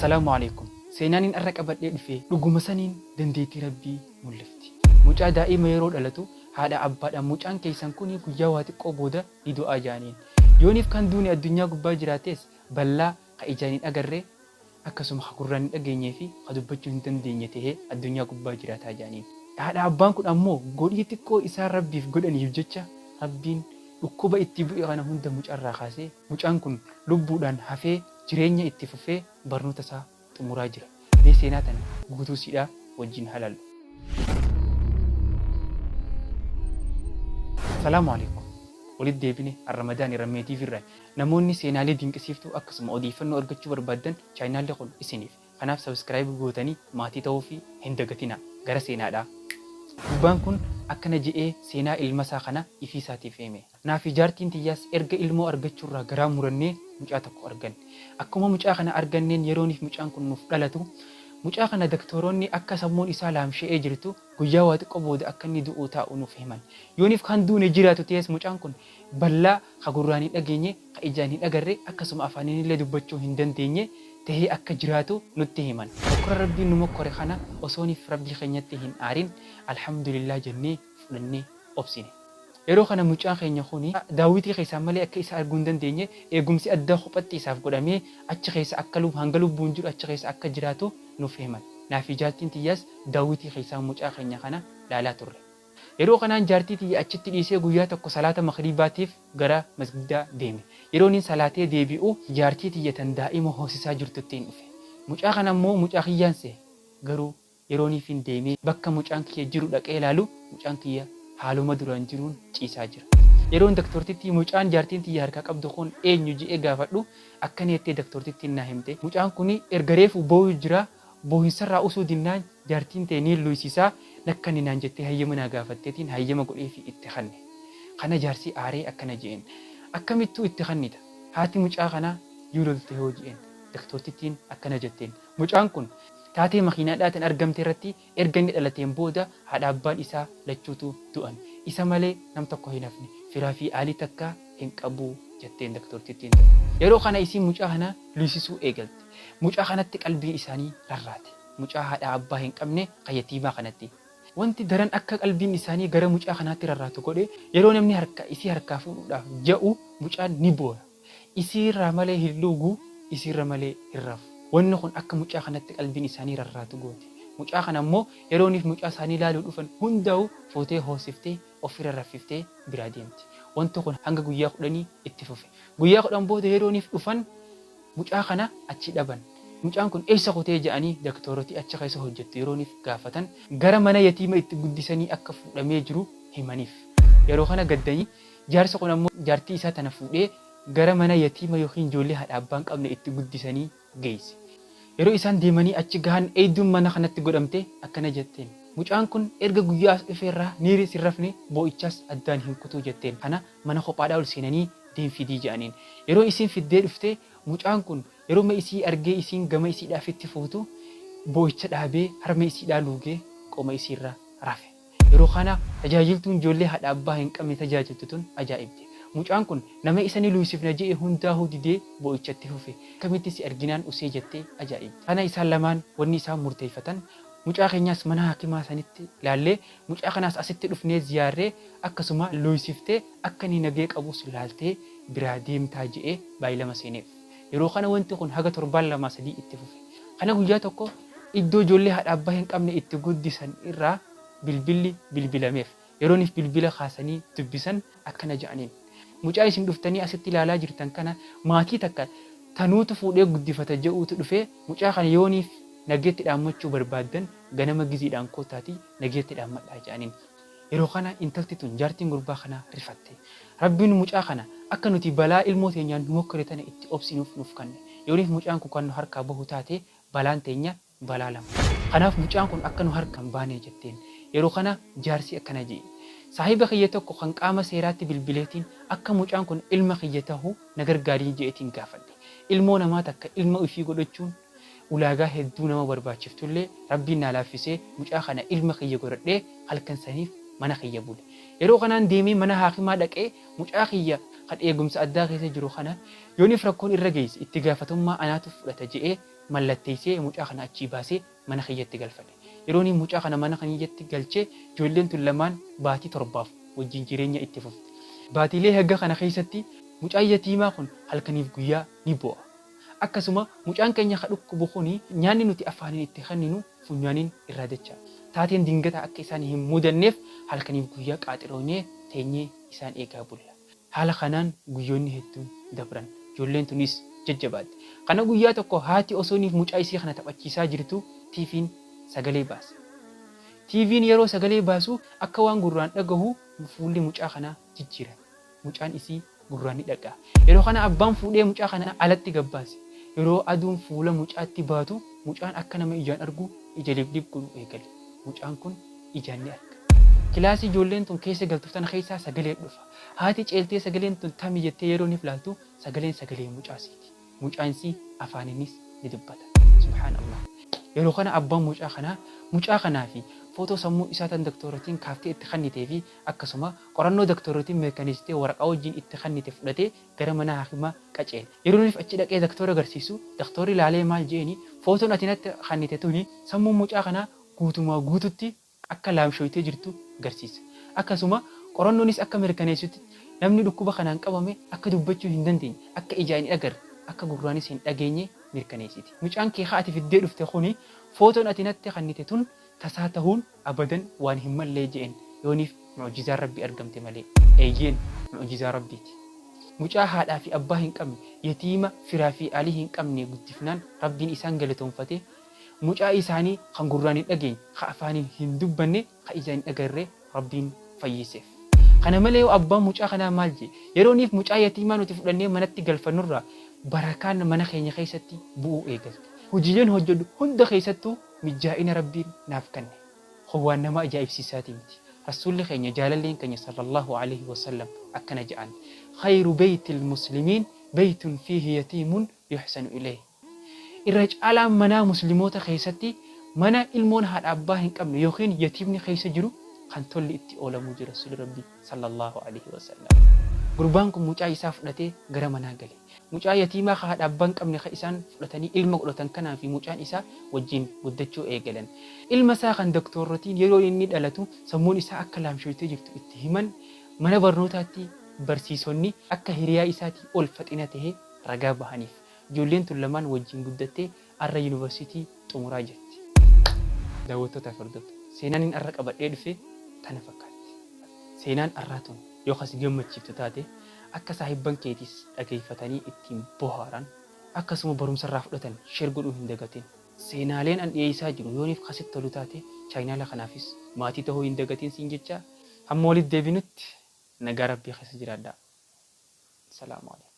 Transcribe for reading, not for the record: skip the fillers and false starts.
السلام عليكم. سينانين أرك أبد في لقوم سنين دنديتي ربي ملفتي. مجا دائما يرود ألتو هذا أبد مجان كيسان كوني كجوات قبودا يدو أجانين. يونيف كان دوني الدنيا قبا جراتيس بلا كإجانين أجرّي أكسم حقران أجنيه في قد بجون دندينيته الدنيا قبا جرات أجانين. هذا أبان كن أمو قولي تكو إسار ربي في قدن يفجتشا ربين لكوبا اتبوء أنا هند مجرّا خاسي مجان كن لبودان حفي jirenya itti fufee barnoota isaa xumuraa jira. Mee seenaa tana guutuu siidhaa wajjin halaallu. Salaamu alaikum. Walitti deebine Ramadaan rammeetii firraa namoonni seenaalee dinqisiiftuu akkasuma odeeffannoo argachuu barbaadan chaanaalii kun isiniif. Kanaaf subscribe gootanii maatii ta'uu fi hin dagatinaa gara seenaadhaa. Gubbaan kun akkana je'ee seenaa ilma isaa kana ifii isaatiif hime. Naaf jaartiin tiyyaas erga ilmoo argachuurraa garaa murannee mucaa tokko arganne. Akkuma mucaa kana arganneen yerooniif mucaan kun nuuf dhalatu mucaa kana doktoroonni akka sammuun isaa laamsha'ee jirtu guyyaa waa xiqqoo booda akka inni du'uu taa'u nuuf himan. Yooniif kan duune jiraatu ta'es mucaan kun bal'aa hagurraan hin dhageenye ka ijaan hin agarre akkasuma afaaniin illee dubbachuu hin dandeenye tahee akka jiraatu nutti himan. Akkura rabbiin nu mokkore kana osooniif rabbii keenyatti hin aarin alhamdulillah jennee fudhannee obsine. Yeroo kana mucaan keenya kuni daawwitii keessaa malee akka isa arguu hin dandeenye eegumsi addaa kophatti isaaf godhamee achi keessa akka hanga lubbuun jiru achi keessa akka jiraatu nuuf himan. Naaf jaartiin tiyyaas daawwitii keessaa mucaa keenya kana laalaa turre. Yeroo kanaan jaartii tiyya achitti dhiisee guyyaa tokko salaata maghribaatiif gara masgidaa deeme. Yeroo inni salaatee deebi'u jaartii tiyya tan daa'ima hoosisaa jirtutti hin dhufe. Mucaa kana immoo mucaa kiyyaanse garuu yeroo inni fin deemee bakka mucaan kiyya jiru dhaqee ilaalu mucaan kiyya haaluma duraan jiruun ciisaa jira. Yeroon doktortitti mucaan jaartiin tiyya harkaa qabdu kun eenyu je'ee gaafadhu akkana jettee doktortitti naa himte. Mucaan kuni erga reefu boo'u jira boo'insarraa usuu dinnaan jaartiin ta'e ni luisisaa nakkan naan jettee hayyama naa gaafatteetiin hayyama godhee fi itti kanne. Kana jaarsi aaree akkana je'een. Akkamittuu itti kannita. Haati mucaa kana yuulolte hoo je'een. Doktortittiin akkana jetteen. Mucaan kun taatee makiinaadhaatiin argamte irratti erga inni dhalateen booda haadha abbaan isaa lachuutu du'an. Isa malee nam tokko hin hafne firaa fi aalii takka hin qabu jetteen doktortittiin. Yeroo kana isiin mucaa kana luusisuu eegalte. Mucaa kanatti qalbii isaanii rarraate. Mucaa haadha abbaa hin qabne qayyatiimaa kanatti. Wanti daran akka qalbiin isaanii gara mucaa kanaatti rarraatu godhe yeroo namni isii harkaa fuudhuudhaaf ja'u mucaan ni boora. Isiirraa malee hin luugu isiirra malee hin rafu. Wanni kun akka mucaa kanatti qalbiin isaanii rarraatu goote. Mucaa kana immoo yerooniif mucaa isaanii ilaaluu dhufan hundaa'u footee hoosiftee ofirra raffiftee biraa deemti. Wanti kun hanga guyyaa 10 itti fufe. Guyyaa 10 booda yerooniif dhufan mucaa kana achi dhaban. Mucaan kun eessa kutee jedhanii doktorooti achi keessa hojjettu yerooniif gaafatan gara mana yatiima itti guddisanii akka fuudhamee jiru himaniif. Yeroo kana gaddanii jaarsa kun ammoo jaartii isaa tana fuudhee gara mana yatiima yookiin ijoollee haadha abbaan qabne itti guddisanii geesse. Yeroo isaan deemanii achi gahan eeyduun mana kanatti godhamte akkana jetteen. Mucaan kun erga guyyaa as dhufeerraa niiri sin rafne boo'ichaas addaan hin kutuu jetteen. Kana mana kophaadhaa ol seenanii deemfidii jedhaniin. Yeroo isiin fiddee dhuftee mucaan kun yeroo ma isii argee isiin gama isiidhaaf itti fuutu boo'icha dhaabee harma isiidhaa luugee qoma isiirra rafe. Yeroo kana tajaajiltuun ijoollee haadha abbaa hin qabne tajaajiltu tun ajaa'ibdi. Mucaan kun nama isa ni luusifna je'e hundaa'uu didee boo'ichatti fufe. Akkamitti si arginaan usee jettee ajaa'ibdi. Kana isaan lamaan wanni isaan murteeffatan mucaa keenyaas mana hakimaa sanitti laallee mucaa kanaas asitti dhufnee ziyaarree akkasuma luusiftee akka ni nagee qabus laaltee biraa deemtaa je'ee baay'ilama seeneef. Yeroo kana wanti kun haga 7-2 itti fufe. Kana guyyaa tokko iddoo ijoollee haadha abbaa hin qabne itti guddisan irraa bilbilli bilbilameef. Yerooniif bilbila kaasanii dubbisan akkana jedhaniin. Mucaa isin dhuftanii asitti ilaalaa jirtan kana maatii takka tanuutu fuudhee guddifata je'uutu dhufee mucaa kana yooniif nageetti dhaammachuu barbaadan ganama giziidhaan kootaati nageetti dhaammadhaa jedhaniin. Yeroo kana intalti tun jaartiin gurbaa kana rifatte. Rabbiin mucaa kana akka nuti balaa ilmoo teenyaan nu mokkore tana itti obsinuuf nuuf kanne. Yooniif mucaan kun kan nu harkaa bahu taate balaan teenya balaa lama. Kanaaf mucaan kun akka nu harkaan baanee jetteen. Yeroo kana jaarsi akkana jedhe. Saahiba kiyya tokko kan qaama seeraatti bilbileetiin akka mucaan kun ilma kiyya ta'uu na gargaarii je'eetiin gaafadhe. Ilmoo namaa takka ilma ofii godhachuun ulaagaa hedduu nama barbaachiftuillee rabbiin na laaffisee mucaa kana ilma kiyya godhadhee halkan saniif mana kiyya bule. Yeroo kanaan deemee mana hakimaa dhaqee mucaa kiyya kan eegumsa addaa keessa jiru kana yooniif rakkoon irra geesse itti gaafatummaa anaatu fudhata je'ee mallatteessee mucaa kana achii baasee mana kiyyatti galfate. Yeroo inni mucaa kana mana kiyyatti galchee ijoolleen tun lamaan baatii 7 wajjin jireenya itti fufte. Baatiilee hagga kana keessatti mucaan yatiimaa kun halkaniif guyyaa ni bo'a. Akkasuma mucaan keenya dhukkubu kuni nyaanni nuti afaaniin itti kenninu funyaaniin irraa dacha. Taateen dingata akka isaan hin mudanneef halkaniif guyyaa qaaxiroonee teenyee isaan eegaa bulla. Haala kanaan guyyoonni hedduun dabran. Ijoolleen tunis jajjabaatti. Kana guyyaa tokko haati osooniif mucaa isii kana taphachiisaa jirtu TV'n sagalee baase. TV'n yeroo sagalee baasu akka waan gurraan dhagahu fuulli mucaa kanaa jijjiirame. Mucaan isii gurraan ni dhagaa. Yeroo kana abbaan fuudhee mucaa kana alatti gabbaase. Yeroo aduun fuula mucaatti baatu mucaan akka nama ijaan argu ija liblib godhu eegale. Mucaan kun ijaan ni arga. Kilaasii ijoolleen tun keessa galtuuftan keessaa sagalee dhufa. Haati ceeltee sagaleen tun tami jettee yeroo ni filaaltu sagaleen sagalee mucaasiiti. Mucaansi afaaninis ni dubbata. Subhaanallah. Yeroo kana abbaan mucaa kanaa fi footoo sammuu isaa tan doktorootiin kaaftee itti kennitee fi akkasuma qorannoo doktorootiin mirkaneessitee waraqaa wajjin itti kennite fudhatee gara mana hakimaa qaceele. Yeroo inni achi dhaqee doktora agarsiisu doktorri ilaalee maal jeeni footoon ati natti kennite tuni sammuu mucaa kanaa guutumaa guututti akka laamshooytee jirtu agarsiisa. Akkasuma qorannoonis akka mirkaneessutti namni dhukkuba kanaan qabame akka dubbachuu hin dandeenye, akka ijaan hin agarre, akka gurraanis hin dhageenye mirkaneessiti. Mucaan kee ati fiddee dhufte kuni footoon ati natti kennite tun tasaa ta'uun abadan waan hin mallee jeen yooniif mu'jizaa rabbii argamte malee. Eeyyeen mu'jizaa rabbiiti. Mucaa haadhaa fi abbaa hin qabne, yatiima firaa fi alii hin qabne guddifnaan rabbiin isaan galatoonfate mucaa isaanii kan gurraan hin dhageenye, kan afaaniin hin dubbanne, kan ijaan hin agarre rabbiin fayyiseef. Kana malee abbaan mucaa kanaa maal jee yerooniif mucaa yatiimaa nuti fudhannee manatti galfannurraa barakaan mana keenya keessatti bu'uu eegalte. Hojiileen hojjedhu hunda keessattuu mijaa'ina rabbiin naaf kenne. Waan nama ajaa'ibsiisaatii miti. Rasuulli keenya jaalalleen keenya sallallahu alaihi wasallam akkana jedhan. Khayru beeyti musliimiin beeytun fiihi yatiimun yuhsanu ilayhi. Irra caalaan manaa musliimoota keessatti mana ilmoon haadha abbaa hin qabne yookiin yatiimni keessa jiru kan tolli itti oolamuu jira rasuulli rabbii sallallahu alaihi wasallam. Gurbaan kun mucaa isaa fudhatee gara manaa gale. Mucaa yatiimaa haadha abbaa hin qabne kan isaan fudhatanii ilma godhatan kanaa fi mucaan isaa wajjin guddachuu eegalan. Ilma isaa kan doktorootiin yeroo inni dhalatu sammuun isaa akka laamshooytee jirtu itti himan mana barnootaatti barsiisonni akka hiriyaa isaatii ol faxina tahee ragaa bahaniif. Ijoolleen tun lamaan wajjin guddattee arra yuunivarsiitii xumuraa jirti. Daawwattoota fardota seenaan inni arra qabadhee dhufe tana fakkaatti. Seenaan arraa tun yookaas gammachiiftu taate akka saahibban keetis dhageeffatanii ittiin bohaaran akkasuma barumsa irraa fudhatan sheer godhuu hin dagatin. Seenaaleen an dhiyeessaa jiru yooniif kasitti tolu taate chaayinaala kanaafis maatii ta'uu hin dagatin siin jecha hamma walitti deebinutti nagaa rabbii keessa jiraadhaa. Salaamu alaikum.